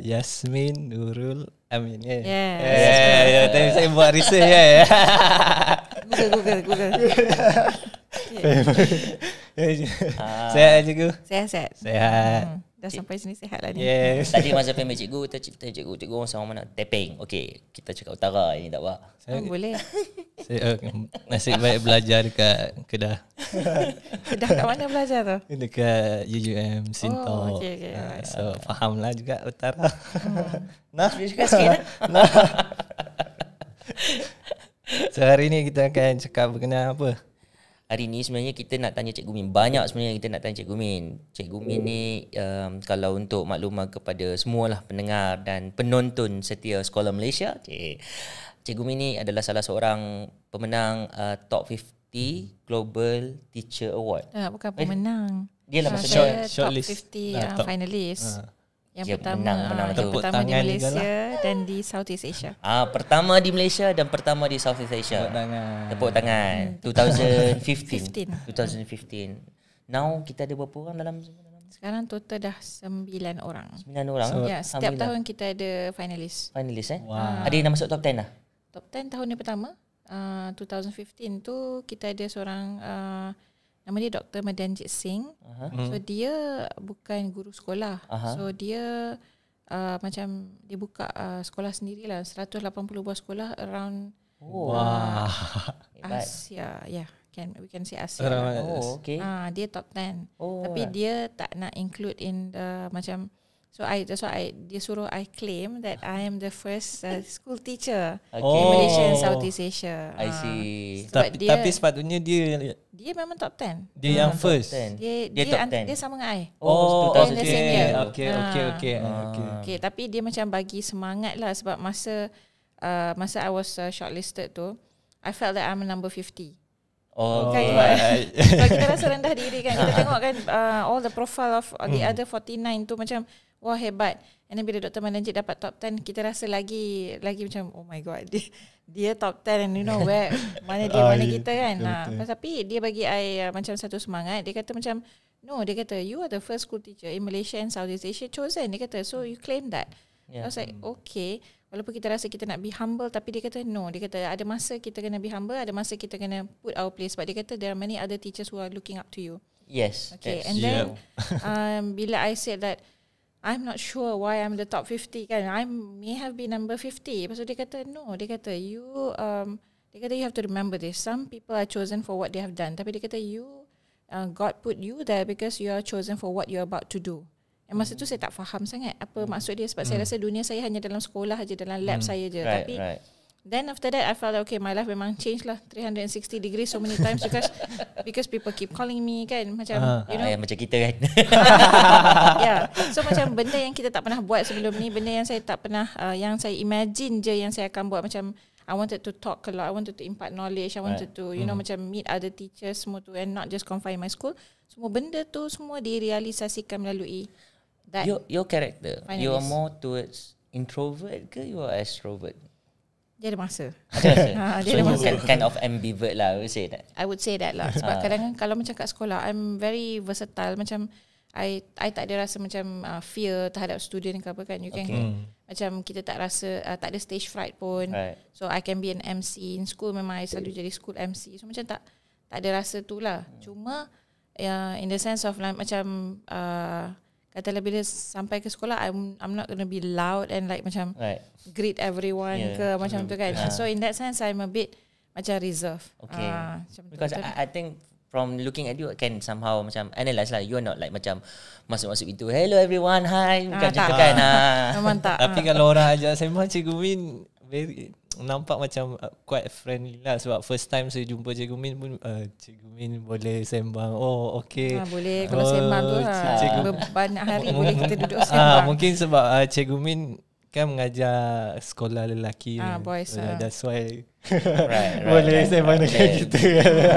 Yasmin Nurul Amin. Yes. Tadi saya buat research Google. Sehat cikgu? Sehat. Dah sampai sini sihat lah ni. Yes. Tadi masa PMB cikgu, kita cerita cikgu orang sama mana? Tapping. Okey, kita cakap utara ini tak apa. Boleh. Saya nasib baik belajar dekat Kedah. Kedah kat mana belajar tu? Dekat UUM Sintau. Okay. So faham lah juga utara. Nah, Sikit-sikit. so hari ni kita akan cakap berkenaan apa? Hari ni sebenarnya kita nak tanya Cikgu Min. Banyak sebenarnya kita nak tanya Cikgu Min. Cikgu Min ni kalau untuk makluman kepada semualah pendengar dan penonton setia Sekolah Malaysia, Cikgu Min ni adalah salah seorang pemenang Top 50 Global Teacher Award. Bukan pemenang. Dia lah maksudnya Top shortlist. 50 finalist. Yang Dia pertama, menang yang tu. pertama di Malaysia dan di Southeast Asia. Pertama di Malaysia dan pertama di Southeast Asia. Tepuk tangan. 2015. 2015. Now kita ada berapa orang dalam? Sekarang total dah 9 orang. 9 orang. Ya, setiap tahun kita ada finalis. Finalis Wow. Ada yang nak masuk top 10 lah? Top 10 tahun yang pertama, 2015 tu kita ada seorang nama dia Dr. Madanjit Singh. So dia bukan guru sekolah. So dia macam dia buka sekolah sendirilah, 180 buah sekolah around Asia. We can say Asia. Okay. Dia top 10. Tapi dia tak nak include in the macam dia suruh I claim that I am the first school teacher in Malaysia and Southeast Asia. I see. Tapi sepatutnya dia memang top 10. Dia yang first. Dia top 10. Dia sama dengan I. And the same year. Okay. Tapi dia macam bagi semangat lah sebab masa I was shortlisted tu, I felt that I'm number 50. Kan, kalau kita rasa rendah diri kan, kita tengok kan all the profile of the other 49 tu macam wah hebat. And then bila Dr. Madanjit dapat top 10, kita rasa lagi macam oh my god, dia top 10 and you know where mana kita kan. Tapi dia bagi I macam satu semangat. Dia kata macam dia kata you are the first school teacher in Malaysia and Southeast Asia chosen. Dia kata so you claim that. I was like okay. Walaupun kita rasa kita nak be humble, tapi dia kata no. Dia kata ada masa kita kena be humble, ada masa kita kena put our place. Sebab dia kata there are many other teachers who are looking up to you. Yes. Okay. And then bila I said that I'm not sure why I'm the top 50 kan, I may have been number 50. Lepas tu dia kata no. Dia kata you have to remember this. Some people are chosen for what they have done. Tapi dia kata God put you there because you are chosen for what you are about to do. Masa tu saya tak faham sangat apa maksud dia sebab saya rasa dunia saya hanya dalam sekolah aja, dalam lab saya je. Tapi then after that I felt like okay, my life memang change lah 360 degrees so many times because people keep calling me kan, macam you know macam kita kan. So macam benda yang kita tak pernah buat sebelum ni, benda yang saya tak pernah yang saya imagine je yang saya akan buat, macam I wanted to talk a lot, I wanted to impart knowledge, I wanted to you know macam meet other teachers semua tu and not just confine my school. Semua benda tu semua direalisasikan melalui that your character, finalist. you are more towards introvert ke you are extrovert? Dia ada masa. Dia ada masa. Kind of ambivert lah, I would say that lah. Sebab kadang-kadang kalau macam kat sekolah, I'm very versatile. Macam I tak ada rasa macam fear terhadap student ke apa kan. You can macam kita tak rasa tak ada stage fright pun. So I can be an MC in school. Memang I selalu jadi school MC. So macam tak ada rasa tu lah. Cuma in the sense of like, macam katalah bila sampai ke sekolah, I'm not gonna be loud and like macam greet everyone ke macam tu kan. So in that sense I'm a bit macam reserve. Okay. Because I think from looking at you can somehow macam analyse lah, you are not like macam masuk-masuk itu hello everyone, hi, bukan macam tu kan. Memang tak. Tapi kalau orang ajak saya Cikgu Min nampak macam quite friendly lah. Sebab first time saya jumpa Cikgu Min pun Cikgu Min boleh sembang. Oh okay, boleh. Kalau sembang tu banyak hari boleh kita duduk sembang. Mungkin sebab Cikgu Min kan mengajar sekolah lelaki boys, that's why boleh sembang dengan kita.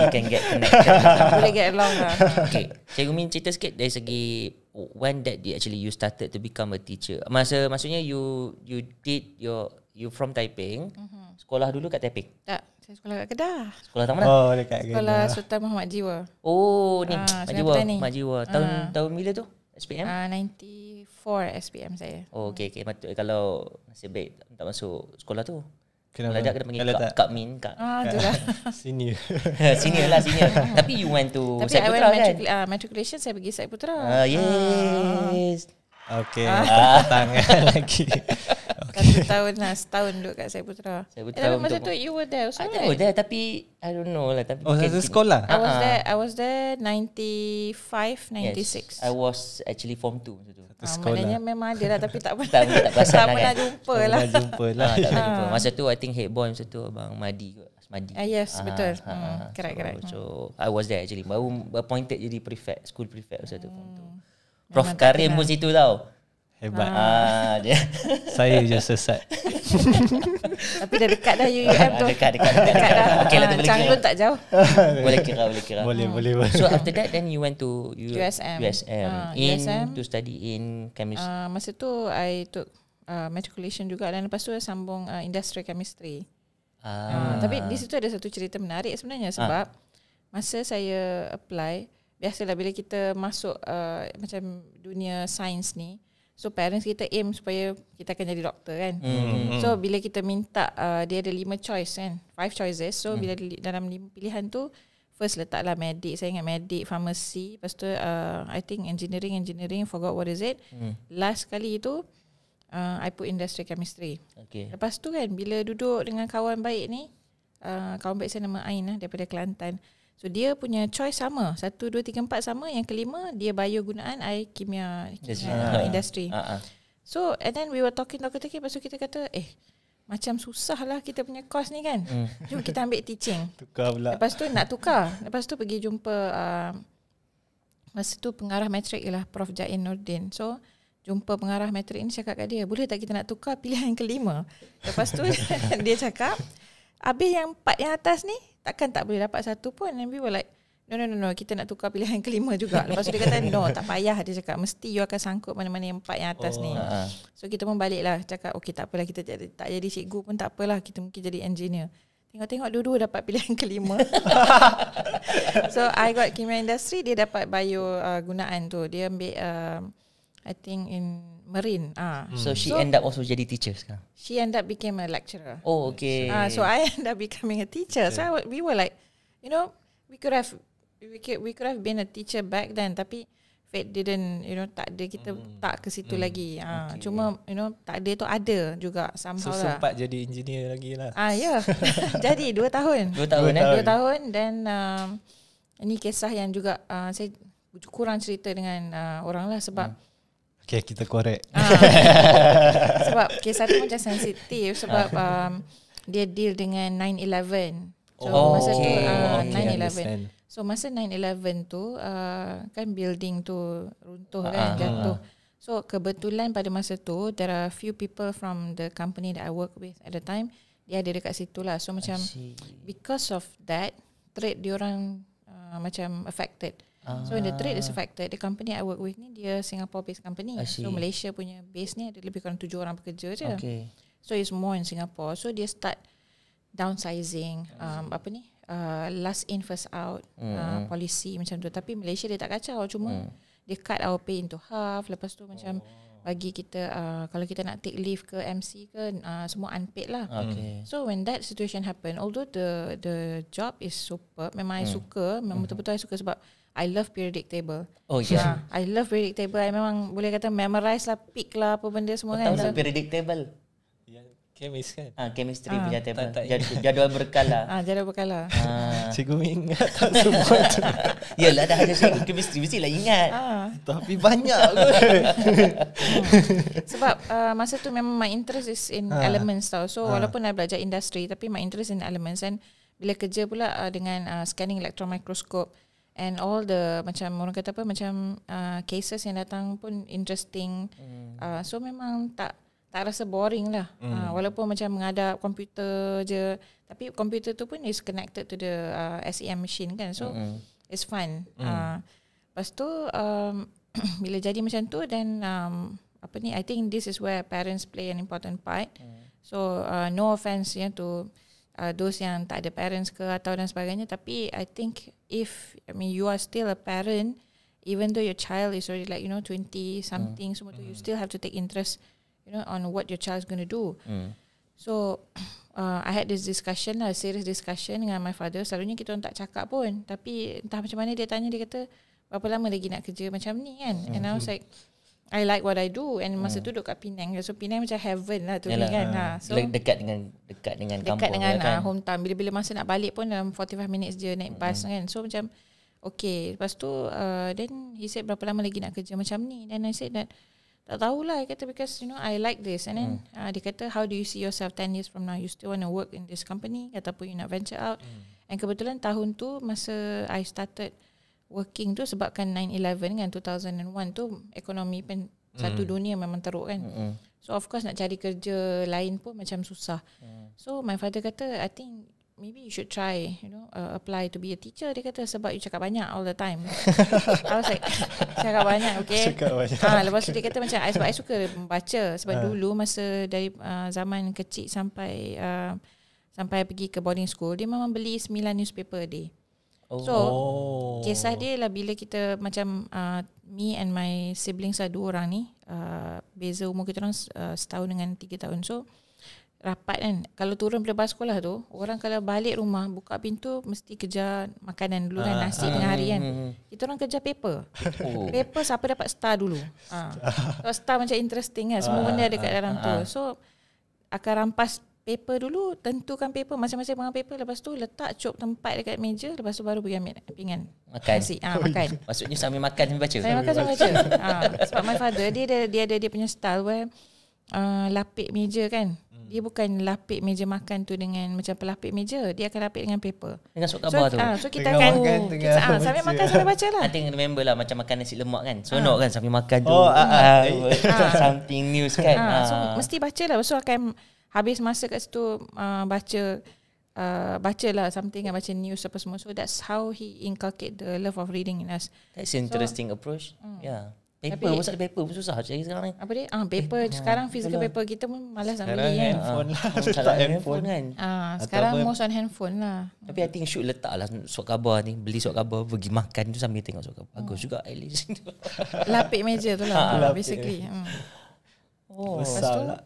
Can get connected. Boleh get along lah. Okay, Cikgu Min cerita sikit dari segi when that you started to become a teacher. Maksudnya you did you from Taiping. Sekolah dulu kat Taiping? Tak, saya sekolah kat Kedah. Sekolah taman mana? Oh, dekat Sekolah Kedah. Sultan Muhammad Jiwa. Oh, ni Mak Jiwa. ni. Mak Jiwa. Tahun bila tu? SPM? 94 SPM saya. Oh, okay. Kalau nasib baik tak masuk sekolah tu, kenapa? Kena panggil Kak Min, Kak. Itulah. Senior. Senior. Tapi you went to Tapi Sai Putra kan? matriculation saya pergi Sai Putra. Yes. Okay, tangan lagi. Okay. Setahun duduk kat Sai Putra. Tapi masa tu you were there also, I was there, tapi I don't know lah. Tapi satu sekolah? I was there 95, 96. Yes, I was actually form 2 masa tu. Maknanya memang ada lah, tapi tak pernah tak perasan pernah jumpa lah. Tak pernah jumpa. Masa tu I think head boy masa tu Abang Madi kot. Yes, betul. Correct. So I was there actually. Baru appointed jadi prefect, school prefect masa tu form 2. Prof Karim pun situ tau. Hebat. Dia. Saya je sesat. Tapi dah dekat dah UUM tu. Dekat dah. Okey lah tu boleh kira. Changlun tak jauh. Boleh kira. Boleh. So after that then you went to USM. USM to study in chemistry. Masa tu I took matriculation juga, dan lepas tu sambung industrial chemistry. Tapi di situ ada satu cerita menarik sebenarnya, sebab masa saya apply, biasalah bila kita masuk macam dunia sains ni, so parents kita aim supaya kita akan jadi doktor kan. So bila kita minta dia ada 5 choice kan, 5 choices. So bila dalam 5 pilihan tu, first letaklah medik, saya ingat medik, pharmacy, lepas tu I think engineering, forgot what is it. Last kali tu I put industrial chemistry. Okay. Lepas tu kan bila duduk dengan kawan baik ni, kawan baik saya nama Ain daripada Kelantan. So dia punya choice sama, 1, 2, 3, 4 sama. Yang kelima dia biogunaan, I kimia industri. So and then we were talking. Lepas tu kita kata macam susah lah kita punya course ni kan. Jom kita ambil teaching. Tukar pula. Lepas tu nak tukar. Lepas tu pergi jumpa masa tu pengarah matrik ialah Prof Jain Nordin. So jumpa pengarah matrik ni, cakap kat dia, boleh tak kita nak tukar pilihan yang kelima. Lepas tu dia cakap, habis yang 4 yang atas ni takkan tak boleh dapat satu pun. And we were like, no, kita nak tukar pilihan yang kelima juga. Lepas tu dia kata, no, tak payah. Dia cakap, mesti you akan sangkut mana-mana yang 4 yang atas ni. So kita pun balik lah, cakap okay tak apalah, kita tak jadi cikgu pun tak apalah, kita mungkin jadi engineer. Tengok-tengok dua-dua dapat pilihan kelima. So I got kimia industry, dia dapat biogunaan tu. Dia ambil I think in marine. So she end up also jadi teacher sekarang. She end up became a lecturer. Oh, okay. So I end up becoming a teacher. So we were like, we could have been a teacher back then, tapi fate didn't, tak ada, kita tak ke situ lagi. Cuma tak ada tu ada juga somehow lah. Sempat jadi engineer lagi lah. Ya. Jadi 2 tahun. 2 tahun. 2 tahun. Dan ini kisah yang juga saya kurang cerita dengan orang lah, sebab okay, kita korek. Sebab kisah tu macam sensitif, sebab dia deal dengan 9/11. So masa tu 9/11. So masa 9/11 tu kan building tu runtuh kan, jatuh. So kebetulan pada masa tu there are few people from the company that I work with at the time, dia ada dekat situ lah. So macam because of that, trade diorang macam affected. So when the trade is affected, the company I work with ni dia Singapore based company. So Malaysia punya base ni ada lebih kurang 7 orang bekerja je. So it's more in Singapore. So dia start downsizing, last in first out policy macam tu. Tapi Malaysia dia tak kacau, cuma dia cut our pay into half. Lepas tu macam bagi kita kalau kita nak take leave ke MC ke semua unpaid lah. So when that situation happen, although the job is superb, memang I suka, memang betul-betul I suka, sebab I love periodic table. I love periodic table. I memang boleh kata memorize lah, pick lah apa benda semua kan. Tahu periodic table? Chemist kan? Chemistry punya table. Jadual berkala. Jadual berkala. Cikgu ingat tak semua tu? Yalah, dah ada cikgu chemistry mestilah ingat. Tapi banyak kot. Sebab masa tu memang my interest is in elements tau. So walaupun I belajar industri, tapi my interest in elements. And bila kerja pula dengan scanning electron microscope and all the macam orang kata apa, macam cases yang datang pun interesting. So memang tak rasa boring lah. Walaupun macam menghadap komputer je, tapi komputer tu pun is connected to the SEM machine kan. So it's fun. Lepas tu bila jadi macam tu, then I think this is where parents play an important part. So no offense to those yang tak ada parents ke atau dan sebagainya, tapi I think if you are still a parent even though your child is already like 20 something, semua tu, you still have to take interest on what your child is going to do. So I had this discussion lah, serious discussion dengan my father. Selalunya kita orang tak cakap pun, tapi entah macam mana dia tanya, dia kata berapa lama lagi nak kerja macam ni kan. And I was like, I like what I do. And masa tu duduk kat Penang, so Penang macam heaven lah tu kan. So dekat dengan kampung, dekat dengan kan? hometown. Bila-bila masa nak balik pun dalam 45 minutes je naik bus kan. So macam okay. Lepas tu then he said berapa lama lagi nak kerja macam ni. Then I said that tak tahulah. Dia kata because I like this. And then dia kata how do you see yourself 10 years from now? You still want to work in this company ataupun you nak venture out? And kebetulan tahun tu masa I started working tu, sebabkan 9/11 kan, 2001 tu ekonomi pun satu dunia memang teruk kan. So of course nak cari kerja lain pun macam susah. So my father kata, I think maybe you should try apply to be a teacher. Dia kata sebab you cakap banyak all the time. I was like, cakap banyak, okay. Lepas tu dia kata macam sebab I suka membaca. Sebab dulu masa dari zaman kecil sampai pergi ke boarding school, dia memang beli 9 newspaper a day. So kisah dia lah, bila kita macam me and my siblings lah, 2 orang ni, beza umur kita orang setahun dengan 3 tahun. So rapat kan, kalau turun daripada sekolah tu, orang kalau balik rumah buka pintu mesti kejar makanan dulu kan, nasi tengah hari kan. Kita orang kejar paper. Paper siapa dapat star dulu. So star macam interesting kan, semua benda ada kat dalam tu. So akan rampas paper dulu, tentukan paper masing-masing pegang paper, lepas tu letak cop tempat dekat meja, lepas tu baru pergi ambil pinggan makan. Nasi. Makan. Maksudnya sambil makan sambil baca. Sambil makan sambil baca. Sebab my father dia ada dia punya style where lapik meja kan. Dia bukan lapik meja makan tu dengan macam pelapik meja, dia akan lapik dengan paper. Dengan surat khabar tu. So kita akan sambil makan sambil baca lah. I think remember lah macam makan nasi lemak kan. Seronok kan sambil makan tu. Something news kan. So mesti baca lah. So akan habis masa kat situ baca lah something, baca news apa semua. So that's how he inculcate the love of reading in us. That's interesting approach. Yeah. Paper, pasal paper pun susah cari sekarang ni. Apa dia? Paper sekarang physical paper kita pun malas nak beli kan. Handphone lah. Letak handphone kan. Sekarang most on handphone lah. Tapi I think should letak lah surat khabar ni. Beli surat khabar, pergi makan tu sambil tengok surat khabar. Bagus juga at least. Lapik meja tu lah basically. Besar lah.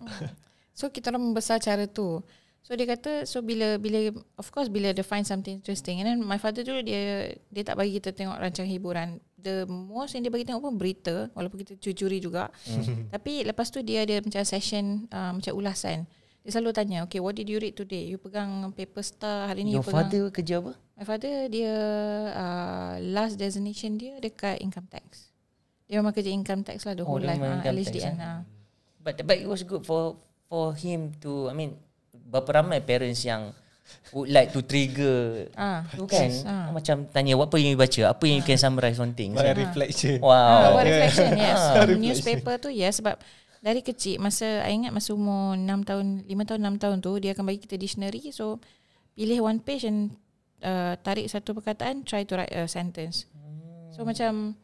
So kita orang membesar cara tu. So dia kata, so bila of course bila dia find something interesting, and then my father dulu dia tak bagi kita tengok rancangan hiburan. The most yang dia bagi tengok pun berita, walaupun kita curi juga. Tapi lepas tu dia ada macam session macam ulasan. Dia selalu tanya, okay, what did you read today? You pegang paper Star hari ni. Your father kerja apa? My father dia last designation dia dekat income tax. Dia memang kerja income tax lah the whole life, LHDN. But it was good for him to, I mean, berapa ramai parents yang would like to trigger tu kan, macam tanya apa yang you baca, apa yang you can summarize on things. Reflection. Wow. Reflection, yes. Newspaper tu sebab dari kecil, I ingat masa umur 5 tahun 6 tahun tu, dia akan bagi kita dictionary. So pilih one page and tarik satu perkataan, try to write a sentence. So macam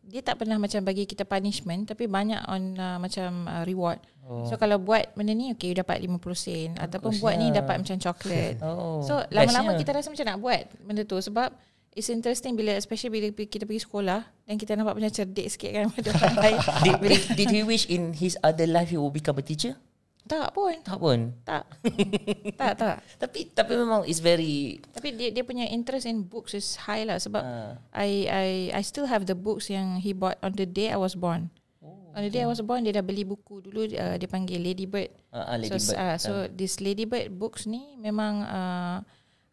dia tak pernah macam bagi kita punishment, tapi banyak on macam reward. So kalau buat benda ni, okay, you dapat 50 sen, ataupun buat ni dapat macam coklat. So lama-lama kita rasa macam nak buat benda tu, sebab it's interesting especially bila kita pergi sekolah dan kita nampak macam cerdik sikit kan pada orang lain. Did he wish in his other life he will become a teacher? Tak pun. Tak. Tapi memang it's very. Tapi dia punya interest in books is high lah, sebab I still have the books yang he bought on the day I was born. On the day I was born, dia dah beli buku dulu, dia panggil Ladybird. So this Ladybird books ni memang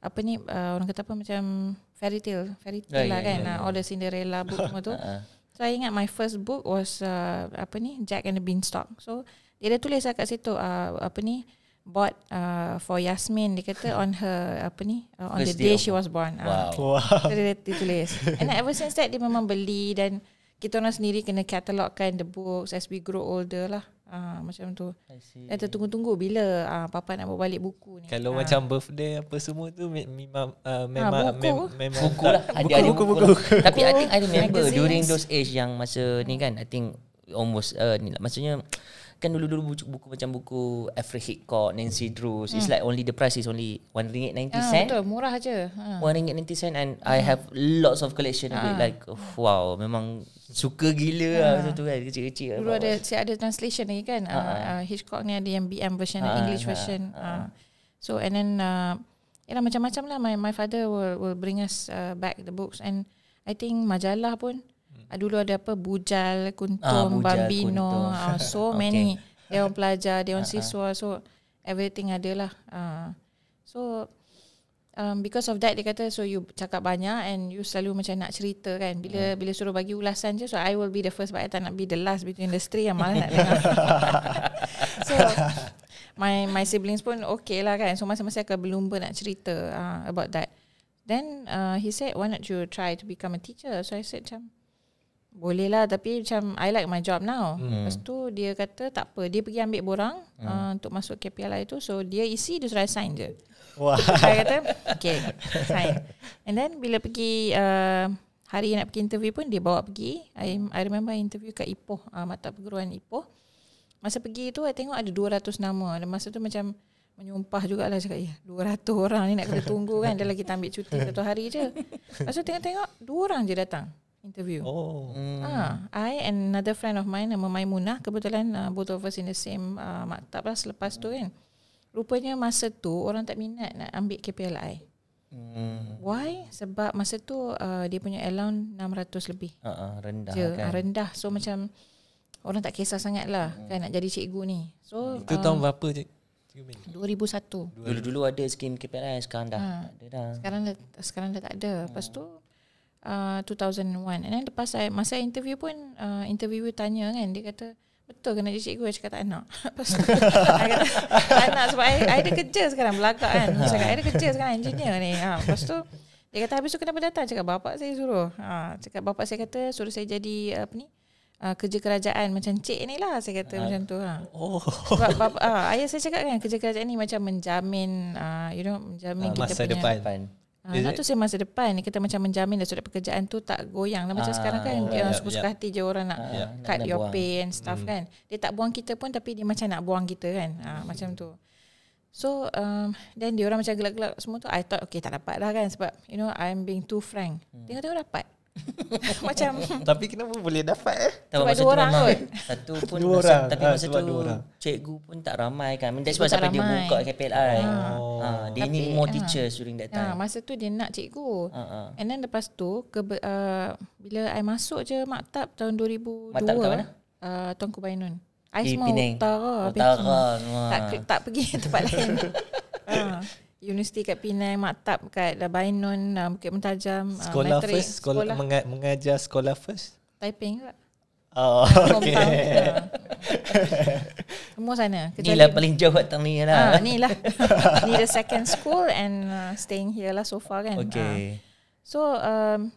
orang kata apa, macam fairy tale lah kan. All the Cinderella book semua tu. So I ingat my first book was Jack and the Beanstalk. So dia dah tulis kat situ bought for Yasmin, dia kata on her on the day she was born. Wow. So dia tulis. And ever since that dia memang beli, dan kita orang sendiri kena catalogkan the books as we grow older lah. Macam tu. Dan tertunggu-tunggu bila papa nak bawa balik buku ni. Kalau macam birthday apa semua tu memang buku lah. Ada buku. Tapi I think I remember during those age yang masa ni kan, I think almost ni lah, maksudnya kan dulu-dulu buku macam buku Alfred Hitchcock, Nancy Drew, it's like only the price is only RM1.90. Betul, murah aje. RM1.90 and I have lots of collection of it, like wow, memang suka gila lah masa tu kan, kecil-kecil. Dulu ada translation lagi kan. Hitchcock ni ada yang BM version, English version. So and then macam-macam lah. My father will bring us back the books, and I think majalah pun dulu ada apa, Bujal, Kuntum, Bambino, so many. Dewan Pelajar, Dewan Siswa, so everything ada lah. So because of that dia kata, so you cakap banyak and you selalu macam nak cerita kan. Bila suruh bagi ulasan je, so I will be the first, but I tak nak be the last between the three yang malas nak dengar. So my siblings pun okay lah kan. So masa-masa akan berlumba nak cerita about that. Then he said, why not you try to become a teacher? So I said macam, boleh lah, tapi macam I like my job now. Lepas tu dia kata tak apa, dia pergi ambil borang untuk masuk KPLI tu. So dia isi, dia suruh sign je. Wah. Saya kata okay, sign. And then bila pergi hari nak pergi interview pun dia bawa pergi. I remember interview kat Ipoh, Maktab Perguruan Ipoh. Masa pergi tu I tengok ada 200 nama. Dan masa tu macam menyumpah jugalah, cakap 200 orang ni nak kena tunggu kan. Dia lagi tak ambil cuti 1 hari je. Lepas tu tengok 2 orang je datang interview. I and another friend of mine nama Maimunah, kebetulan both of us in the same maktab lah selepas tu kan. Rupanya masa tu orang tak minat nak ambil KPLI. Why? Sebab masa tu dia punya allowance 600 lebih. Rendah je, kan. rendah. So macam orang tak kisah sangat lah kan nak jadi cikgu ni. So itu tahun berapa je? 2001. Dulu ada skim KPLI, sekarang dah tak ada dah. Sekarang dah tak ada. Lepas tu 2001. And then lepas masa interview pun interviewer tanya kan, dia kata betul ke nak jadi cikgu? Saya cakap tak nak. Lepas tu I kata tak nak sebab I ada kerja sekarang, belakang kan. Saya cakap I ada kerja sekarang, engineer ni. Lepas tu dia kata habis tu kenapa datang? Cakap bapak saya suruh. Cakap bapak saya kata suruh saya jadi apa ni, kerja kerajaan macam cik ni lah, saya kata macam tu. Sebab ayah saya cakap kan kerja kerajaan ni macam menjamin menjamin kita masa punya depan. Tu saya masa depan ni kita macam menjamin dah surat pekerjaan tu tak goyang lah. Macam sekarang kan suka-suka hati je orang nak cut your pay and stuff kan. Dia tak buang kita pun, tapi dia macam nak buang kita kan. Macam tu. So then dia orang macam gelak-gelak semua tu. I thought okay tak dapat lah kan, sebab I'm being too frank. Tengok-tengok dapat. Macam tapi kenapa boleh dapat sebab 2 orang kot. Satu pun 2 orang. Tapi masa tu cikgu pun tak ramai kan. That's why sampai dia buka KPLI. Dia ni more teachers during that time. Masa tu dia nak cikgu. And then lepas tu bila I masuk je maktab tahun 2002. Maktab kat mana? Tuanku Bainun. I semua Penang. Utara. Tak pergi tempat lain. Universiti kat Penang, maktab kat Bainun, Bukit Mentajam, sekolah Matric, first, sekolah mengajar sekolah first. Taiping ke? Okay. Semua sana. Ni lah paling jauh datang ni lah. Ni lah. Ni the second school and staying here lah so far kan. Okay. So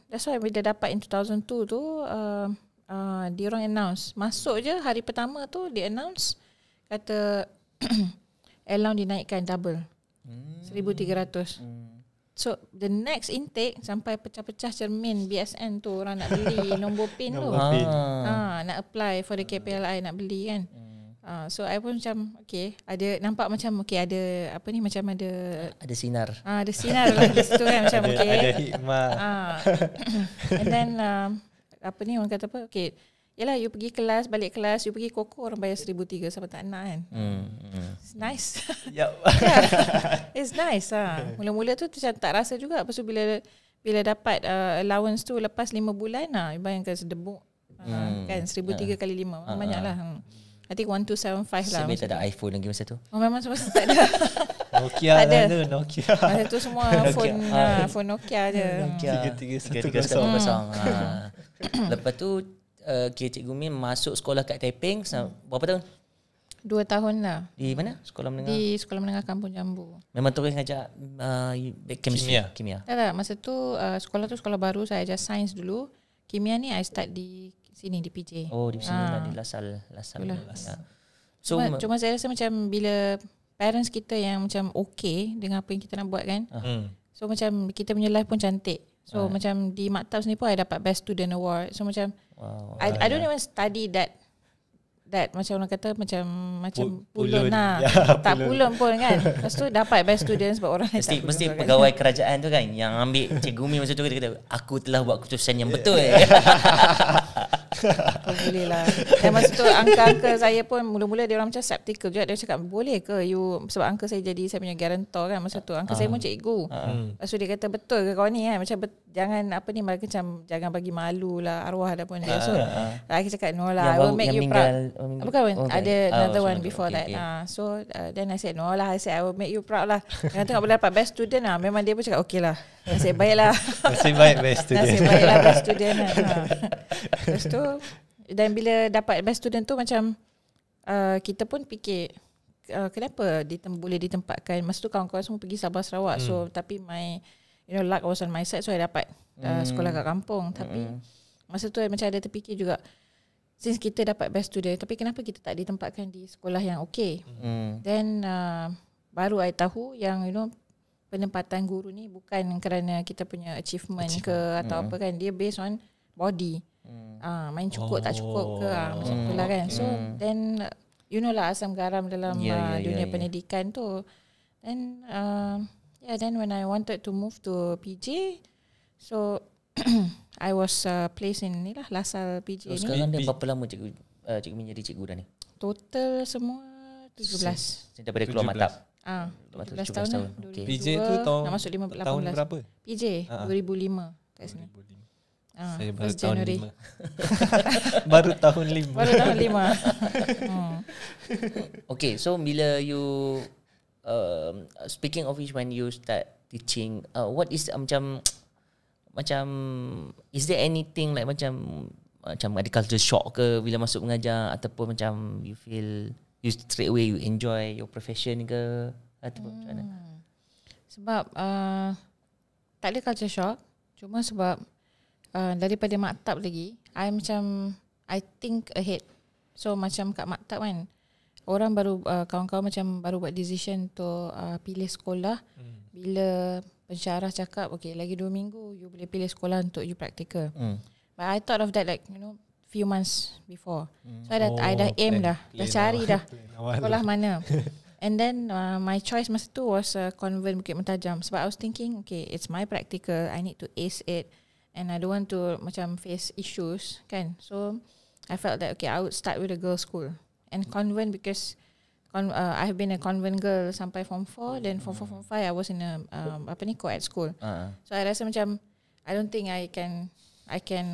that's why bila dapat in 2002 tu dia orang announce. Masuk je hari pertama tu dia announce kata allowance dinaikkan double. 1,300. So the next intake sampai pecah-pecah cermin BSN tu, orang nak beli nombor pin tu. Nak apply for the KPLI, nak beli kan. So I pun macam okay, ada nampak macam okay, ada apa ni, macam ada sinar. Ada sinar lah di situ kan, macam okay. Ada hikmah. And then apa ni orang kata apa? Okay, yalah, you pergi kelas, balik kelas, you pergi koko, orang bayar 1,300 sampai tak nak kan. It's nice. Yep. It's nice. Mula-mula tu macam tak rasa juga. Lepas tu bila dapat allowance tu lepas 5 bulan, bayangkan sedebuk. Kan 1,300 kali 5 banyak lah. I think 1,275 lah. Sebab tak ada iPhone lagi masa tu. Memang semasa tak ada. Nokia tak ada. Nokia. Masa tu semua phone Nokia je. 3310. Lepas tu Cikgu Min masuk sekolah kat Taiping berapa tahun? 2 tahun lah. Di mana? Sekolah menengah? Di Sekolah Menengah Kampung Jambu. Memang terus ngajak kimia. Tak, masa tu sekolah tu sekolah baru, saya ajar sains dulu. Kimia ni I start di sini, di PJ. Oh, di sini lah, di Lasal. So, cuma saya rasa macam bila parents kita yang macam okay dengan apa yang kita nak buat kan. So macam kita punya life pun cantik. So macam di maktab sini pun I dapat Best Student Award. So macam I don't even study that that macam orang kata macam pulun lah. Tak pulun pun kan. Lepas tu dapat best student sebab orang lain tak pulun. Mesti pegawai kerajaan tu kan yang ambil Cikgu Umi masa tu kata aku telah buat keputusan yang betul. Boleh lah. Dan masa tu angka saya pun mula-mula dia orang macam skeptical juga. Dia cakap boleh ke you, sebab angka saya jadi saya punya guarantor kan masa tu. Angka saya pun cikgu. Lepas tu dia kata betul ke kau ni kan, macam jangan apa ni, macam jangan bagi malu lah arwah dah pun dia. So aku cakap no lah, I will make you proud. Bukan, ada another one before that. So then I said no lah, I said I will make you proud lah. Dia tengok boleh dapat best student lah. Memang dia pun cakap okay lah. Nasib baik lah. Nasib baik best student. Nasib baik lah best student lah. Lepas tu, dan bila dapat best student tu macam kita pun fikir kenapa boleh ditempatkan. Masa tu kawan-kawan semua pergi Sabah Sarawak. So tapi my luck was on my side. So I dapat sekolah kat kampung. Tapi masa tu macam ada terfikir juga, since kita dapat best student, tapi kenapa kita tak ditempatkan di sekolah yang okay. Then baru I tahu yang penempatan guru ni bukan kerana kita punya achievement ke atau apa kan. Dia based on body. Main cukup tak cukup ke macam itulah kan. So then lah asam garam dalam dunia pendidikan tu. Then then when I wanted to move to PJ, so I was placed in ni lah LaSalle PJ ni. Sekarang dah berapa lama cikgu menjadi cikgu dah ni? Total semua 17. Daripada keluar maktab. 17 tahun lah. Okay. PJ tu nak masuk 18. tahun berapa? PJ 2005 kat sini. Saya baru tahun 5. Baru tahun 5. Baru tahun 5. Okay, so bila you speaking of which, when you start teaching, what is macam is there anything like macam ada culture shock ke bila masuk mengajar, ataupun macam you feel you straight away you enjoy your profession ke, ataupun macam mana? Sebab tak ada culture shock, cuma sebab daripada maktab lagi I think ahead. So macam kat maktab kan, orang baru kawan-kawan macam baru buat decision untuk pilih sekolah. Bila pensyarah cakap okay lagi 2 minggu you boleh pilih sekolah untuk you practical. But I thought of that like few months before. So I dah aim dah cari dah sekolah mana. And then my choice masa tu was Convent Bukit Mentajam. Sebab I was thinking okay, it's my practical, I need to ace it, and I don't want to macam face issues kan. So I felt that okay, I would start with a girls' school and convent, because I have been a convent girl sampai form 4. Then form 4, form 5 I was in a co-ed school. So I rasa macam I don't think I can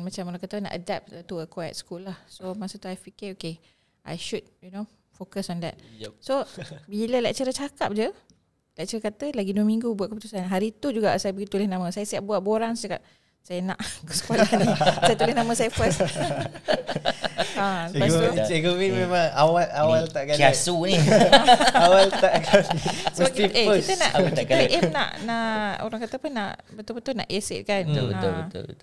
macam orang kata nak adapt to a co-ed school lah. So masa tu I fikir okay, I should focus on that. So bila lecturer cakap je, lecturer kata lagi 2 minggu buat keputusan. Hari tu juga saya pergi tulis nama. Saya siap buat borang, saya cakap saya nak ke sekolah ni. Saya tulis nama saya first. Cikgu Min memang awal tak kali. Kiasu ni. Awal tak kali. So kita aim nak orang kata apa, nak betul-betul nak ace kan. Betul.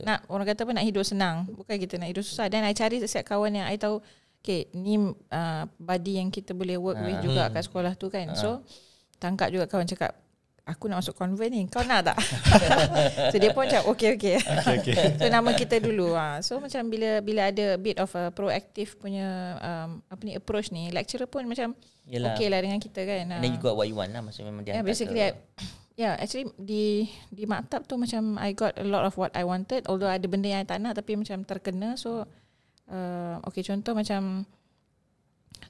Nak orang kata apa, nak hidup senang, bukan kita nak hidup susah. Dan I cari setiap kawan yang I tahu okay, ni buddy yang kita boleh work with juga kat sekolah tu kan. So tangkap juga kawan cakap aku nak masuk convent ni, kau nak tak? So dia pun macam okay. So nama kita dulu. So macam bila ada bit of a proactive punya approach ni, lecturer pun macam okay lah dengan kita kan. And then you got what you want lah. Maksudnya memang dia basically actually di maktab tu macam I got a lot of what I wanted, although ada benda yang I tak nak tapi macam terkena. So okay, contoh macam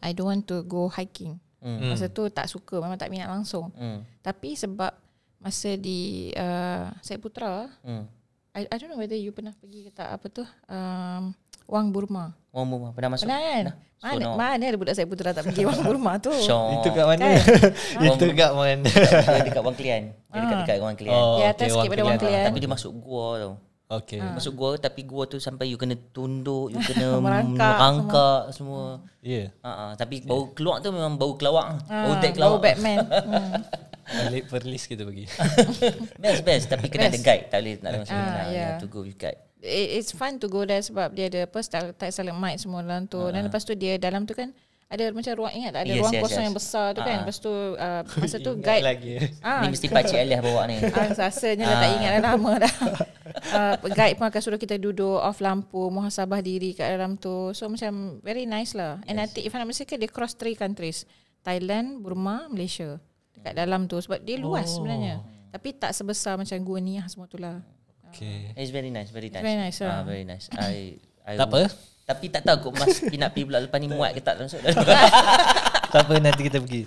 I don't want to go hiking. Masa tu tak suka, memang tak minat langsung. Tapi sebab masa di Syed Putra, I don't know whether you pernah pergi ke tak, apa tu, Wang Burma. Pernah masuk? Pernah kan? Mana ada budak Syed Putra tak pergi Wang Burma tu? Itu kat mana? Itu kat mana? Dekat Wang Kelian. Dekat Wang Kelian. Atas sikit pada Wang Kelian. Tapi dia masuk gua tau. Okay. Masuk gua, tapi gua tu sampai you kena tunduk, you kena merangkak semua. Ya. Tapi bau keluar tu memang bau kelawak. Bau tek kelawak. Bau Batman. Balik Perlis kita pergi. Best. Tapi kena ada guide. Tak boleh nak masuk to go with guide. It's fun to go there sebab dia ada stalagmite semua dalam tu. Dan lepas tu dia dalam tu kan ada macam ruang, ingat tak? Ada ruang kosong yang besar tu kan. Lepas tu masa tu guide ni mesti Pakcik Aliah bawa ni. Rasanya dah tak ingat dah lama dah. Guide pun akan suruh kita duduk off lampu, muhasabah diri kat dalam tu. So macam very nice lah. And I think if I'm not mistaken, they cross 3 countries, Thailand, Burma, Malaysia, dekat dalam tu. Sebab dia luas sebenarnya, tapi tak sebesar macam Gua Niah semua tu lah. Okay. It's very nice, very nice. Very nice. Very nice. Tak apa. Tapi tak tahu kok Mas nak pergi pula lepas ni muat ke tak. Tak apa, nanti kita pergi.